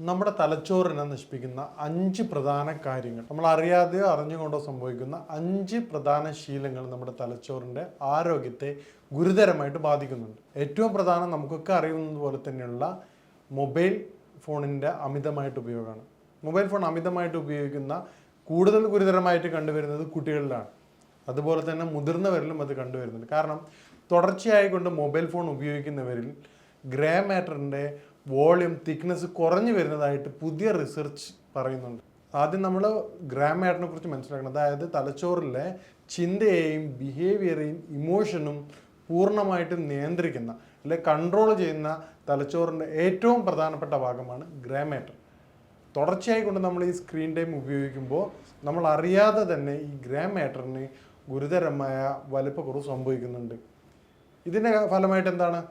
നമ്മുടെ തലച്ചോറിനെ നശിപ്പിക്കുന്ന 5 പ്രധാന കാര്യങ്ങൾ, നമ്മൾ അറിയാതെയോ അറിഞ്ഞുകൊണ്ടോ സംഭവിക്കുന്ന 5 പ്രധാന ശീലങ്ങൾ നമ്മുടെ തലച്ചോറിൻ്റെ ആരോഗ്യത്തെ ഗുരുതരമായിട്ട് ബാധിക്കുന്നുണ്ട്. ഏറ്റവും പ്രധാനം നമുക്കൊക്കെ അറിയുന്നത് പോലെ തന്നെയുള്ള മൊബൈൽ ഫോണിൻ്റെ അമിതമായിട്ട് ഉപയോഗമാണ്. മൊബൈൽ ഫോൺ അമിതമായിട്ട് ഉപയോഗിക്കുന്ന കൂടുതൽ ഗുരുതരമായിട്ട് കണ്ടുവരുന്നത് കുട്ടികളിലാണ്. അതുപോലെ തന്നെ മുതിർന്നവരിലും അത് കണ്ടുവരുന്നുണ്ട്. കാരണം തുടർച്ചയായിക്കൊണ്ട് മൊബൈൽ ഫോൺ ഉപയോഗിക്കുന്നവരിൽ ഗ്രേ മാറ്ററിൻ്റെ വോളിയം തിക്നെസ് കുറഞ്ഞു വരുന്നതായിട്ട് പുതിയ റിസർച്ച് പറയുന്നുണ്ട്. ആദ്യം നമ്മൾ ഗ്രേ മാറ്ററിനെ കുറിച്ച് മനസ്സിലാക്കണം. അതായത് തലച്ചോറിലെ ചിന്തയെയും ബിഹേവിയറേയും ഇമോഷനും പൂർണ്ണമായിട്ടും നിയന്ത്രിക്കുന്ന അല്ലെങ്കിൽ കൺട്രോൾ ചെയ്യുന്ന തലച്ചോറിൻ്റെ ഏറ്റവും പ്രധാനപ്പെട്ട ഭാഗമാണ് ഗ്രേ മാറ്റർ. തുടർച്ചയായി കൊണ്ട് നമ്മൾ ഈ സ്ക്രീൻ ടൈം ഉപയോഗിക്കുമ്പോൾ നമ്മൾ അറിയാതെ തന്നെ ഈ ഗ്രേ മാറ്ററിന് ഗുരുതരമായ വലിപ്പക്കുറവ് സംഭവിക്കുന്നുണ്ട്. ഇതിൻ്റെ ഫലമായിട്ട് എന്താണ്?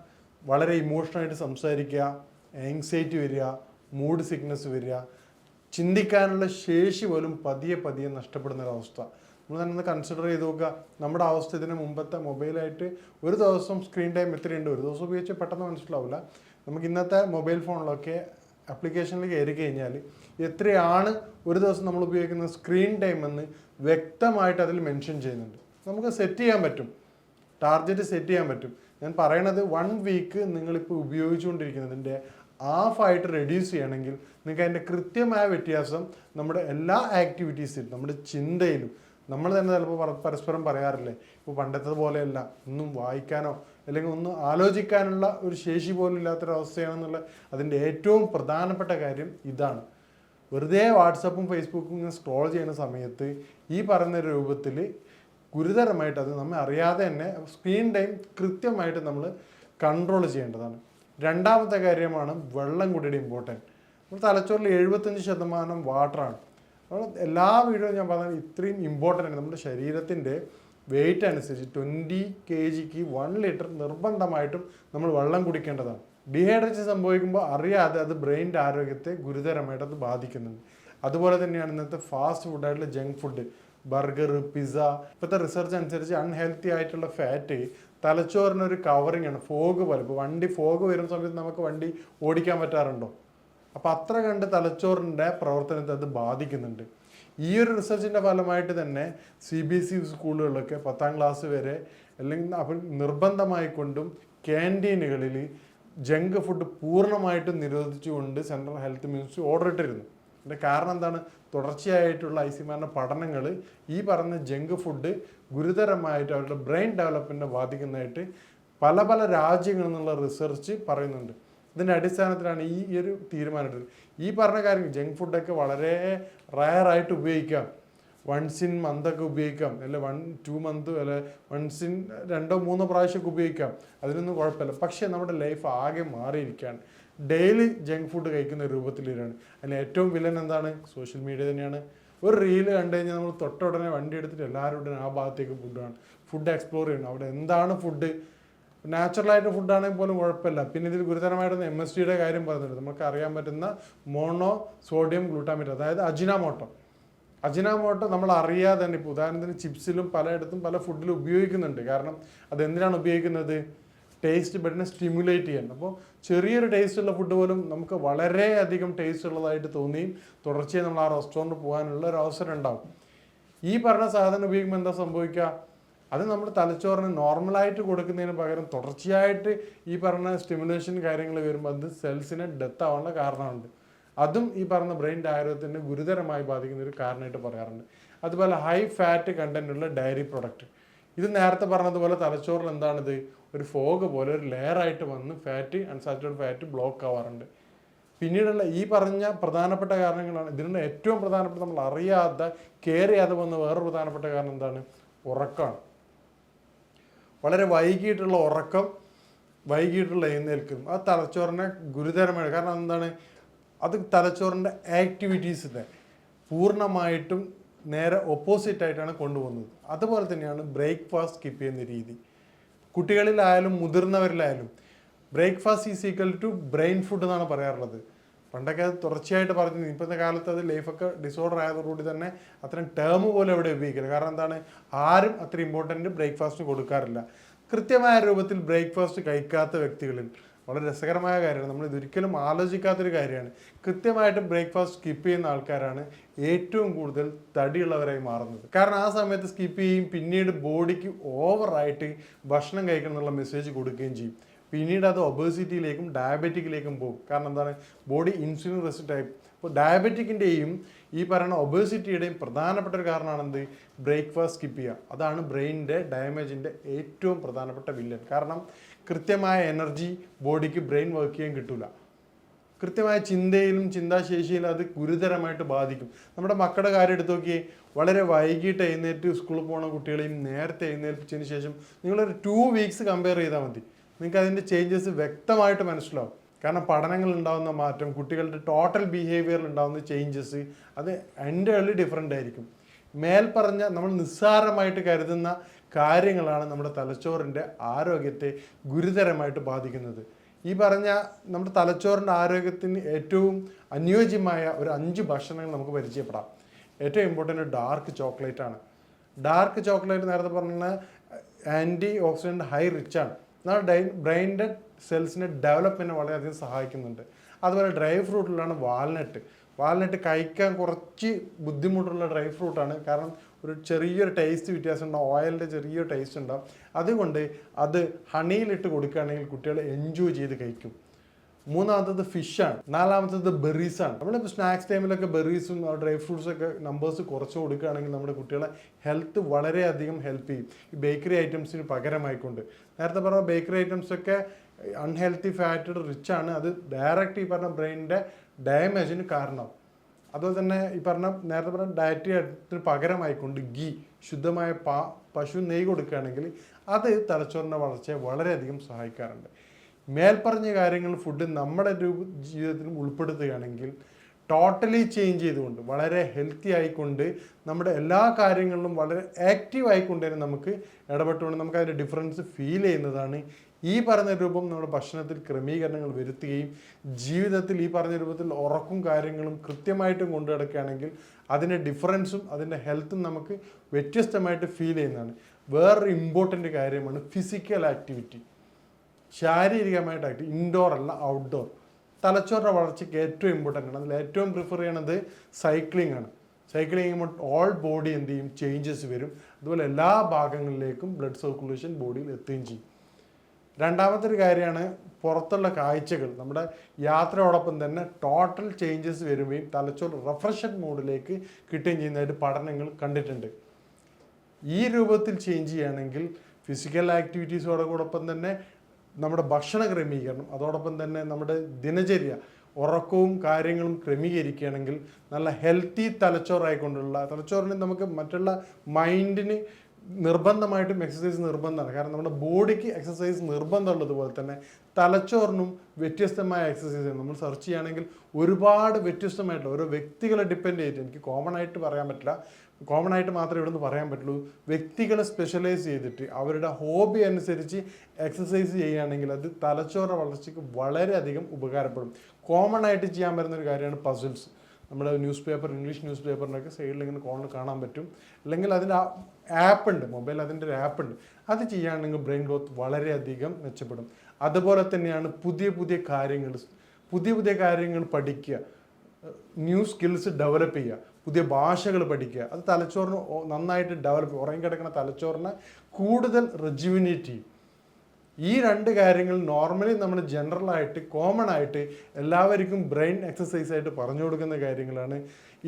വളരെ ഇമോഷണലായിട്ട് സംസാരിക്കുക, ആങ്സൈറ്റി വരിക, മൂഡ് സിക്നെസ് വരിക, ചിന്തിക്കാനുള്ള ശേഷി പോലും പതിയെ പതിയെ നഷ്ടപ്പെടുന്നൊരവസ്ഥ. നമ്മൾ തന്നെ ഒന്ന് കൺസിഡർ ചെയ്ത് നോക്കുക. നമ്മുടെ അവസ്ഥ ഇതിന് മുമ്പത്തെ മൊബൈലായിട്ട് ഒരു ദിവസം സ്ക്രീൻ ടൈം എത്രയുണ്ട്? ഒരു ദിവസം ഉപയോഗിച്ച് പെട്ടെന്ന് മനസ്സിലാവില്ല. നമുക്ക് ഇന്നത്തെ മൊബൈൽ ഫോണിലൊക്കെ ആപ്ലിക്കേഷനിൽ കയറി കഴിഞ്ഞാൽ എത്രയാണ് ഒരു ദിവസം നമ്മൾ ഉപയോഗിക്കുന്ന സ്ക്രീൻ ടൈം എന്ന് വ്യക്തമായിട്ട് അതിൽ മെൻഷൻ ചെയ്യുന്നുണ്ട്. നമുക്ക് സെറ്റ് ചെയ്യാൻ പറ്റും, ടാർഗറ്റ് സെറ്റ് ചെയ്യാൻ പറ്റും. ഞാൻ പറയണത് 1 വീക്ക് നിങ്ങളിപ്പോൾ ഉപയോഗിച്ചുകൊണ്ടിരിക്കുന്നതിൻ്റെ ഹാഫായിട്ട് റെഡ്യൂസ് ചെയ്യണമെങ്കിൽ നിങ്ങൾക്ക് അതിൻ്റെ കൃത്യമായ വ്യത്യാസം നമ്മുടെ എല്ലാ ആക്ടിവിറ്റീസിലും, നമ്മുടെ ചിന്തയിലും, നമ്മൾ തന്നെ ചിലപ്പോൾ പരസ്പരം പറയാറില്ലേ, ഇപ്പോൾ പണ്ടത്തെ പോലെയല്ല, ഒന്നും വായിക്കാനോ അല്ലെങ്കിൽ ഒന്നും ആലോചിക്കാനുള്ള ഒരു ശേഷി പോലും ഇല്ലാത്തൊരവസ്ഥയാണെന്നുള്ള അതിൻ്റെ ഏറ്റവും പ്രധാനപ്പെട്ട കാര്യം ഇതാണ്. വെറുതെ വാട്സപ്പും ഫേസ്ബുക്കും ഇങ്ങനെ സ്ക്രോൾ ചെയ്യുന്ന സമയത്ത് ഈ പറയുന്ന രൂപത്തിൽ ഗുരുതരമായിട്ട് അത് നമ്മൾ അറിയാതെ തന്നെ സ്ക്രീൻ ടൈം കൃത്യമായിട്ട് നമ്മൾ കൺട്രോൾ ചെയ്യേണ്ടതാണ്. രണ്ടാമത്തെ കാര്യമാണ് വെള്ളം കുടിയുടെ ഇമ്പോർട്ടൻറ്റ്. നമ്മുടെ തലച്ചോറിൽ 75% വാട്ടറാണ്. അപ്പോൾ എല്ലാ വീഡിയോയും ഞാൻ പറഞ്ഞാൽ ഇത്രയും ഇമ്പോർട്ടൻ്റ് ആണ്. നമ്മുടെ ശരീരത്തിൻ്റെ വെയിറ്റ് അനുസരിച്ച് 20 kgക്ക് 1 ലിറ്റർ നിർബന്ധമായിട്ടും നമ്മൾ വെള്ളം കുടിക്കേണ്ടതാണ്. ഡീഹൈഡ്രേഷൻ സംഭവിക്കുമ്പോൾ അറിയാതെ അത് ബ്രെയിനിൻ്റെ ആരോഗ്യത്തെ ഗുരുതരമായിട്ട് അത് ബാധിക്കുന്നുണ്ട്. അതുപോലെ തന്നെയാണ് ഇന്നത്തെ ഫാസ്റ്റ് ഫുഡായിട്ടുള്ള ജങ്ക് ഫുഡ്, ബർഗർ, പിസ്സ. ഇപ്പോഴത്തെ റിസർച്ച് അനുസരിച്ച് അൺഹെൽത്തി ആയിട്ടുള്ള ഫാറ്റ് തലച്ചോറിനൊരു കവറിങ് ആണ്, ഫോഗ് പോലെ. ഇപ്പോൾ വണ്ടി ഫോഗ് വരുന്ന സമയത്ത് നമുക്ക് വണ്ടി ഓടിക്കാൻ പറ്റാറുണ്ടോ? അപ്പോൾ അത്ര കണ്ട് തലച്ചോറിൻ്റെ പ്രവർത്തനത്തെ അത് ബാധിക്കുന്നുണ്ട്. ഈ ഒരു റിസർച്ചിൻ്റെ ഫലമായിട്ട് തന്നെ CBSE സ്കൂളുകളിലൊക്കെ 10ാം ക്ലാസ് വരെ അല്ലെങ്കിൽ അപ്പം നിർബന്ധമായിക്കൊണ്ടും ക്യാൻറ്റീനുകളിൽ ജങ്ക് ഫുഡ് പൂർണ്ണമായിട്ടും നിരോധിച്ചുകൊണ്ട് സെൻട്രൽ ഹെൽത്ത് മിനിസ്ട്രി ഓർഡർ ഇട്ടിരുന്നു. ഇതിൻ്റെ കാരണം എന്താണ്? തുടർച്ചയായിട്ടുള്ള ഐസിമാരുടെ പഠനങ്ങൾ ഈ പറഞ്ഞ ജങ്ക് ഫുഡ് ഗുരുതരമായിട്ട് അവരുടെ ബ്രെയിൻ ഡെവലപ്മെൻറ്റിനെ ബാധിക്കുന്നതായിട്ട് പല പല രാജ്യങ്ങളിൽ നിന്നുള്ള റിസർച്ച് പറയുന്നുണ്ട്. ഇതിൻ്റെ അടിസ്ഥാനത്തിലാണ് ഈ ഒരു തീരുമാനം. ഈ പറഞ്ഞ കാര്യം ജങ്ക് ഫുഡൊക്കെ വളരെ റയറായിട്ട് ഉപയോഗിക്കാം, വൺസ് ഇൻ മന്തൊക്കെ ഉപയോഗിക്കാം, അല്ലെ 1-2 മന്ത്, അല്ലെ വൺസ് ഇൻ 2-3 പ്രാവശ്യമൊക്കെ ഉപയോഗിക്കാം, അതിനൊന്നും കുഴപ്പമില്ല. പക്ഷേ നമ്മുടെ ലൈഫ് ആകെ മാറിയിരിക്കുകയാണ്. ഡെയിലി ജങ്ക് ഫുഡ് കഴിക്കുന്ന രൂപത്തിലാണ്. അതിന് ഏറ്റവും വില്ലൻ എന്താണ്? സോഷ്യൽ മീഡിയ തന്നെയാണ്. ഒരു റീല് കണ്ടു കഴിഞ്ഞാൽ നമ്മൾ തൊട്ടുടനെ വണ്ടി എടുത്തിട്ട് എല്ലാവരും ആ ഭാഗത്തേക്ക് ഫുഡ് എക്സ്പ്ലോർ ചെയ്യണം. അവിടെ എന്താണ് ഫുഡ്? നാച്ചുറലായിട്ട് ഫുഡാണെങ്കിൽ പോലും കുഴപ്പമില്ല. പിന്നെ ഇതിൽ ഗുരുതരമായിട്ടൊന്ന് MSGയുടെ കാര്യം പറഞ്ഞിട്ടുണ്ട്. നമുക്ക് അറിയാൻ പറ്റുന്ന മോണോ സോഡിയം ഗ്ലൂട്ടാമേറ്റ്, അതായത് അജിനാമോട്ടോ നമ്മൾ അറിയാതെ തന്നെ ഇപ്പോൾ ഉദാഹരണത്തിന് ചിപ്സിലും പലയിടത്തും പല ഫുഡിലും ഉപയോഗിക്കുന്നുണ്ട്. കാരണം അതെന്തിനാണ് ഉപയോഗിക്കുന്നത്? ടേസ്റ്റ് ബഡിനെ സ്റ്റിമുലേറ്റ് ചെയ്യാൻ. അപ്പോൾ ചെറിയൊരു ടേസ്റ്റുള്ള ഫുഡ് പോലും നമുക്ക് വളരെയധികം ടേസ്റ്റ് ഉള്ളതായിട്ട് തോന്നിയും തുടർച്ചയായി നമ്മൾ ആ റെസ്റ്റോറൻറ്റ് പോകാനുള്ള ഒരു അവസരം ഉണ്ടാവും. ഈ പറഞ്ഞ സാധനം ഉപയോഗിക്കുമ്പോൾ എന്താ സംഭവിക്കുക? അത് നമ്മുടെ തലച്ചോറിന് നോർമലായിട്ട് കൊടുക്കുന്നതിന് പകരം തുടർച്ചയായിട്ട് ഈ പറഞ്ഞ സ്റ്റിമുലേഷൻ കാര്യങ്ങൾ വരുമ്പോൾ അത് സെൽസിനെ ഡെത്ത് ആവാനുള്ള കാരണമുണ്ട്. അതും ഈ പറഞ്ഞ ബ്രെയിൻ്റെ ആരോഗ്യത്തിന് ഗുരുതരമായി ബാധിക്കുന്ന ഒരു കാരണമായിട്ട് പറയാറുണ്ട്. അതുപോലെ ഹൈ ഫാറ്റ് കണ്ടൻറ്റുള്ള ഡയറി പ്രൊഡക്റ്റ്, ഇത് നേരത്തെ പറഞ്ഞതുപോലെ തലച്ചോറിൽ എന്താണിത്? ഒരു ഫോഗ് പോലെ ഒരു ലെയറായിട്ട് വന്ന് ഫാറ്റ്, അൺസാച്ചുറേറ്റഡ് ഫാറ്റ് ബ്ലോക്ക് ആവാറുണ്ട്. പിന്നീടുള്ള ഈ പറഞ്ഞ പ്രധാനപ്പെട്ട കാരണങ്ങളാണ്. ഇതിനുള്ള ഏറ്റവും പ്രധാനപ്പെട്ട നമ്മൾ അറിയാതെ കെയർ ചെയ്യാതെ വന്ന വേറൊരു പ്രധാനപ്പെട്ട കാരണം എന്താണ്? ഉറക്കമാണ്. വളരെ വൈകിട്ടുള്ള ഉറക്കം, വൈകിട്ടുള്ള എഴുന്നേൽക്കും അത് തലച്ചോറിനെ ഗുരുതരമാണ്. കാരണം എന്താണ്? അത് തലച്ചോറിൻ്റെ ആക്ടിവിറ്റീസിനെ പൂർണ്ണമായിട്ടും നേരെ ഓപ്പോസിറ്റായിട്ടാണ് കൊണ്ടുപോകുന്നത്. അതുപോലെ തന്നെയാണ് ബ്രേക്ക്ഫാസ്റ്റ് സ്കിപ്പ് ചെയ്യുന്ന രീതി. കുട്ടികളിലായാലും മുതിർന്നവരിലായാലും breakfast is equal to brain food എന്നാണ് പറയാറുള്ളത്. പണ്ടൊക്കെ അത് തുടർച്ചയായിട്ട് പറഞ്ഞു. ഇപ്പോഴത്തെ കാലത്ത് അത് ലൈഫൊക്കെ ഡിസോർഡർ ആയതോടുകൂടി തന്നെ അത്രയും ടേം പോലെ എവിടെ ഉപയോഗിക്കില്ല. കാരണം എന്താണ്? ആരും അത്ര ഇമ്പോർട്ടൻറ്റ് ബ്രേക്ക്ഫാസ്റ്റിന് കൊടുക്കാറില്ല. കൃത്യമായ രൂപത്തിൽ ബ്രേക്ക്ഫാസ്റ്റ് കഴിക്കാത്ത വ്യക്തികളിൽ, വളരെ രസകരമായ കാര്യമാണ്. നമ്മൾ ഇതൊരിക്കലും ആലോചിക്കാത്തൊരു കാര്യമാണ്. കൃത്യമായിട്ട് ബ്രേക്ക്ഫാസ്റ്റ് സ്കിപ്പ് ചെയ്യുന്ന ആൾക്കാരാണ് ഏറ്റവും കൂടുതൽ തടിയുള്ളവരായി മാറുന്നത്. കാരണം ആ സമയത്ത് സ്കിപ്പ് ചെയ്യും, പിന്നീട് ബോഡിക്ക് ഓവറായിട്ട് ഭക്ഷണം കഴിക്കണം എന്നുള്ള മെസ്സേജ് കൊടുക്കുകയും ചെയ്യും. പിന്നീട് അത് ഒബേസിറ്റിയിലേക്കും ഡയബറ്റിക്കിലേക്കും പോകും. കാരണം എന്താണ്, ബോഡി ഇൻസുലിൻ റെസിസ്റ്റ് ആയി. ഇപ്പോൾ ഡയബറ്റിക്കിൻ്റെയും ഈ പറയുന്ന ഒബേസിറ്റിയുടെയും പ്രധാനപ്പെട്ട ഒരു കാരണമാണ് എന്ത്, ബ്രേക്ക്ഫാസ്റ്റ് സ്കിപ്പ് ചെയ്യുക. അതാണ് ബ്രെയിനിൻ്റെ ഡാമേജിൻ്റെ ഏറ്റവും പ്രധാനപ്പെട്ട വില്ലൻ. കാരണം കൃത്യമായ എനർജി ബോഡിക്ക് ബ്രെയിൻ വർക്ക് ചെയ്യാൻ കിട്ടില്ല. കൃത്യമായ ചിന്തയിലും ചിന്താശേഷിയിലും അത് ഗുരുതരമായിട്ട് ബാധിക്കും. നമ്മുടെ മക്കളുടെ കാര്യം എടുത്ത് നോക്കിയേ, വളരെ വൈകിട്ട് എഴുന്നേറ്റ് സ്കൂളിൽ പോകുന്ന കുട്ടികളെയും നേരത്തെ എഴുന്നേൽപ്പിച്ചതിന് ശേഷം നിങ്ങളൊരു 2 വീക്സ് കമ്പയർ ചെയ്താൽ മതി. നിങ്ങൾക്ക് അതിൻ്റെ ചേഞ്ചസ് വ്യക്തമായിട്ട് മനസ്സിലാവും. കാരണം പഠനങ്ങളിൽ ഉണ്ടാകുന്ന മാറ്റം, കുട്ടികളുടെ ടോട്ടൽ ബിഹേവിയറിൽ ഉണ്ടാകുന്ന ചേഞ്ചസ്, അത് എൻ്റയർലി ഡിഫറെൻ്റ് ആയിരിക്കും. മേൽപ്പറഞ്ഞ നമ്മൾ നിസ്സാരമായിട്ട് കരുതുന്ന കാര്യങ്ങളാണ് നമ്മുടെ തലച്ചോറിൻ്റെ ആരോഗ്യത്തെ ഗുരുതരമായിട്ട് ബാധിക്കുന്നത്. ഈ പറഞ്ഞ നമ്മുടെ തലച്ചോറിൻ്റെ ആരോഗ്യത്തിന് ഏറ്റവും അനുയോജ്യമായ ഒരു 5 ഭക്ഷണങ്ങൾ നമുക്ക് പരിചയപ്പെടാം. ഏറ്റവും ഇമ്പോർട്ടൻ്റ് ഡാർക്ക് ചോക്ലേറ്റ് ആണ്. ഡാർക്ക് ചോക്ലേറ്റ് നേരത്തെ പറഞ്ഞ ആൻറ്റി ഓക്സിഡൻറ്റ് ഹൈ റിച്ച് ആണ്. നമ്മുടെ ബ്രെയിനിൻ്റെ സെൽസിനെ ഡെവലപ്മെൻറ്റിനെ വളരെയധികം സഹായിക്കുന്നുണ്ട്. അതുപോലെ ഡ്രൈ ഫ്രൂട്ടിലാണ് വാൽനട്ട് കഴിക്കാൻ കുറച്ച് ബുദ്ധിമുട്ടുള്ള ഡ്രൈ ഫ്രൂട്ടാണ്. കാരണം ഒരു ചെറിയൊരു ടേസ്റ്റ് വ്യത്യാസം ഉണ്ടാവും, ഓയിലിൻ്റെ ചെറിയൊരു ടേസ്റ്റ് ഉണ്ടാവും. അതുകൊണ്ട് അത് ഹണിയിലിട്ട് കൊടുക്കുകയാണെങ്കിൽ കുട്ടികൾ എൻജോയ് ചെയ്ത് കഴിക്കും. മൂന്നാമത്തത് ഫിഷാണ്. നാലാമത്തത് ബെറീസാണ്. നമ്മളിപ്പോൾ സ്നാക്സ് ടൈമിലൊക്കെ ബെറീസും ഡ്രൈ ഫ്രൂട്ട്സൊക്കെ നമ്പേഴ്സ് കുറച്ച് കൊടുക്കുകയാണെങ്കിൽ നമ്മുടെ കുട്ടികളെ ഹെൽത്ത് വളരെയധികം ഹെൽപ്പ് ചെയ്യും. ഈ ബേക്കറി ഐറ്റംസിന് പകരമായിക്കൊണ്ട് നേരത്തെ പറഞ്ഞ ബേക്കറി ഐറ്റംസൊക്കെ അൺഹെൽത്തി ഫാറ്റഡ് റിച്ച് ആണ്. അത് ഡയറക്റ്റ് ഈ പറഞ്ഞ ബ്രെയിനിൻ്റെ ഡാമേജിന് കാരണം. അതുപോലെ തന്നെ ഈ പറഞ്ഞ നേരത്തെ പറഞ്ഞ ഡയറ്റിന് പകരമായിക്കൊണ്ട് ഗീ, ശുദ്ധമായ പശു നെയ്യ് കൊടുക്കുകയാണെങ്കിൽ അത് തലച്ചോറിൻ്റെ വളർച്ചയെ വളരെയധികം സഹായിക്കാറുണ്ട്. മേൽപ്പറഞ്ഞ കാര്യങ്ങൾ ഫുഡ് നമ്മുടെ ജീവിതത്തിലും ഉൾപ്പെടുത്തുകയാണെങ്കിൽ ടോട്ടലി ചേഞ്ച് ചെയ്തുകൊണ്ട് വളരെ ഹെൽത്തി ആയിക്കൊണ്ട് നമ്മുടെ എല്ലാ കാര്യങ്ങളിലും വളരെ ആക്റ്റീവ് ആയിക്കൊണ്ട് തന്നെ നമുക്ക് ഇടപെട്ടുകൊണ്ട് നമുക്ക് അതിൻ്റെ ഡിഫറൻസ് ഫീൽ ചെയ്യുന്നതാണ്. ഈ പറഞ്ഞ രൂപം നമ്മുടെ ഭക്ഷണത്തിൽ ക്രമീകരണങ്ങൾ വരുത്തുകയും ജീവിതത്തിൽ ഈ പറഞ്ഞ രൂപത്തിൽ ഉറക്കും കാര്യങ്ങളും കൃത്യമായിട്ടും കൊണ്ടു നടക്കുകയാണെങ്കിൽ അതിൻ്റെ ഡിഫറൻസും അതിൻ്റെ ഹെൽത്തും നമുക്ക് വ്യത്യസ്തമായിട്ട് ഫീൽ ചെയ്യുന്നതാണ്. വേറൊരു ഇമ്പോർട്ടൻ്റ് കാര്യമാണ് ഫിസിക്കൽ ആക്ടിവിറ്റി. ശാരീരികമായിട്ട് ആക്റ്റീവ്, ഇൻഡോർ അല്ല ഔട്ട്ഡോർ. തലച്ചോറിൻ്റെ വളർച്ചയ്ക്ക് ഏറ്റവും ഇമ്പോർട്ടൻ്റ് ആണ്. അതിൽ ഏറ്റവും പ്രിഫർ ചെയ്യണത് സൈക്ലിംഗ് ആണ്. സൈക്ലിംഗ് ചെയ്യുമ്പോൾ ഓൾ ബോഡി എന്ത് ചെയ്യും, ചേഞ്ചസ് വരും. അതുപോലെ എല്ലാ ഭാഗങ്ങളിലേക്കും ബ്ലഡ് സർക്കുലേഷൻ ബോഡിയിൽ എത്തുകയും ചെയ്യും. രണ്ടാമത്തെ ഒരു കാര്യമാണ് പുറത്തുള്ള കാഴ്ചകൾ. നമ്മുടെ യാത്രയോടൊപ്പം തന്നെ ടോട്ടൽ ചേഞ്ചസ് വരുകയും തലച്ചോർ റിഫ്രഷ്ഡ് മോഡിലേക്ക് കിട്ടുകയും ചെയ്യുന്നതായിട്ട് പഠനങ്ങൾ കണ്ടിട്ടുണ്ട്. ഈ രൂപത്തിൽ ചേഞ്ച് ചെയ്യുകയാണെങ്കിൽ ഫിസിക്കൽ ആക്ടിവിറ്റീസോടൊപ്പം തന്നെ നമ്മുടെ ഭക്ഷണ ക്രമീകരണം, അതോടൊപ്പം തന്നെ നമ്മുടെ ദിനചര്യ, ഉറക്കവും കാര്യങ്ങളും ക്രമീകരിക്കുകയാണെങ്കിൽ നല്ല ഹെൽത്തി തലച്ചോറായിക്കൊണ്ടുള്ള തലച്ചോറിന് നമുക്ക് മറ്റുള്ള മൈൻഡിന് നിർബന്ധമായിട്ടും എക്സസൈസ് നിർബന്ധമാണ്. കാരണം നമ്മുടെ ബോഡിക്ക് എക്സസൈസ് നിർബന്ധമുള്ളതുപോലെ തന്നെ തലച്ചോറിനും വ്യത്യസ്തമായ എക്സസൈസ് നമ്മൾ സെർച്ച് ചെയ്യുകയാണെങ്കിൽ ഒരുപാട് വ്യത്യസ്തമായിട്ടുള്ള ഓരോ വ്യക്തികളെ ഡിപ്പെൻഡ് ചെയ്തിട്ട്, എനിക്ക് കോമൺ ആയിട്ട് പറയാൻ പറ്റില്ല, കോമൺ ആയിട്ട് മാത്രമേ ഇവിടെ നിന്ന് പറയാൻ പറ്റുള്ളൂ, വ്യക്തികളെ സ്പെഷ്യലൈസ് ചെയ്തിട്ട് അവരുടെ ഹോബി അനുസരിച്ച് എക്സസൈസ് ചെയ്യുകയാണെങ്കിൽ അത് തലച്ചോറിൻ്റെ വളർച്ചയ്ക്ക് വളരെയധികം ഉപകാരപ്പെടും. കോമൺ ആയിട്ട് ചെയ്യാൻ പറ്റുന്ന ഒരു കാര്യമാണ് പസിൽസ്. നമ്മുടെ ന്യൂസ് പേപ്പർ, ഇംഗ്ലീഷ് ന്യൂസ് പേപ്പറിനൊക്കെ സൈഡിൽ ഇങ്ങനെ കോണിൽ കാണാൻ പറ്റും. അല്ലെങ്കിൽ അതിൻ്റെ ആപ്പ് ഉണ്ട്, മൊബൈൽ അതിൻ്റെ ഒരു ആപ്പ് ഉണ്ട്. അത് ചെയ്യുകയാണെങ്കിൽ ബ്രെയിൻ ഗ്രോത്ത് വളരെയധികം മെച്ചപ്പെടും. അതുപോലെ തന്നെയാണ് പുതിയ കാര്യങ്ങൾ പഠിക്കുക, ന്യൂ സ്കിൽസ് ഡെവലപ്പ് ചെയ്യുക, പുതിയ ഭാഷകൾ പഠിക്കുക. അത് തലച്ചോറിന് നന്നായിട്ട് ഡെവലപ്പ്, ഉറങ്ങിക്കിടക്കുന്ന തലച്ചോറിനെ കൂടുതൽ റെജുവിനേറ്റ് ചെയ്യും. ഈ 2 കാര്യങ്ങൾ നോർമലി നമ്മൾ ജനറലായിട്ട് കോമൺ ആയിട്ട് എല്ലാവർക്കും ബ്രെയിൻ എക്സസൈസ് ആയിട്ട് പറഞ്ഞു കൊടുക്കുന്ന കാര്യങ്ങളാണ്.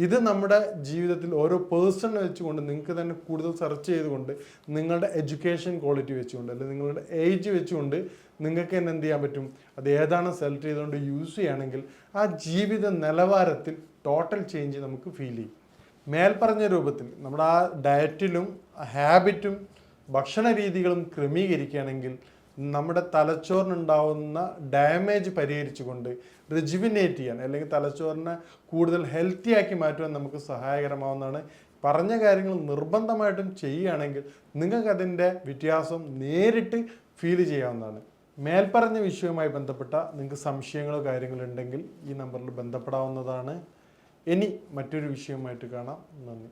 ഇത് നമ്മുടെ ജീവിതത്തിൽ ഓരോ പേഴ്സണെ വെച്ചുകൊണ്ട് നിങ്ങൾക്ക് തന്നെ കൂടുതൽ സെർച്ച് ചെയ്തുകൊണ്ട് നിങ്ങളുടെ എഡ്യൂക്കേഷൻ ക്വാളിറ്റി വെച്ചുകൊണ്ട് അല്ലെങ്കിൽ നിങ്ങളുടെ ഏജ് വെച്ചുകൊണ്ട് നിങ്ങൾക്ക് തന്നെ എന്ത് ചെയ്യാൻ പറ്റും, അത് ഏതാണ് സെലക്ട് ചെയ്തുകൊണ്ട് യൂസ് ചെയ്യുകയാണെങ്കിൽ ആ ജീവിത നിലവാരത്തിൽ ടോട്ടൽ ചേഞ്ച് നമുക്ക് ഫീൽ ചെയ്യും. മേൽപ്പറഞ്ഞ രൂപത്തിൽ നമ്മുടെ ആ ഡയറ്റിലും ഹാബിറ്റും ഭക്ഷണ രീതികളും ക്രമീകരിക്കുകയാണെങ്കിൽ നമ്മുടെ തലച്ചോറിനുണ്ടാവുന്ന ഡാമേജ് പരിഹരിച്ചുകൊണ്ട് റിജുവിനേറ്റ് ചെയ്യാൻ അല്ലെങ്കിൽ തലച്ചോറിനെ കൂടുതൽ ഹെൽത്തി ആക്കി മാറ്റുവാൻ നമുക്ക് സഹായകരമാവുന്നതാണ്. പറഞ്ഞ കാര്യങ്ങൾ നിർബന്ധമായിട്ടും ചെയ്യുകയാണെങ്കിൽ നിങ്ങൾക്കതിൻ്റെ വ്യത്യാസം നേരിട്ട് ഫീൽ ചെയ്യാവുന്നതാണ്. മേൽപ്പറഞ്ഞ വിഷയവുമായി ബന്ധപ്പെട്ട നിങ്ങൾക്ക് സംശയങ്ങളോ കാര്യങ്ങളോ ഉണ്ടെങ്കിൽ ഈ നമ്പറിൽ ബന്ധപ്പെടാവുന്നതാണ്. ഇനി മറ്റൊരു വിഷയവുമായിട്ട് കാണാം. നന്ദി.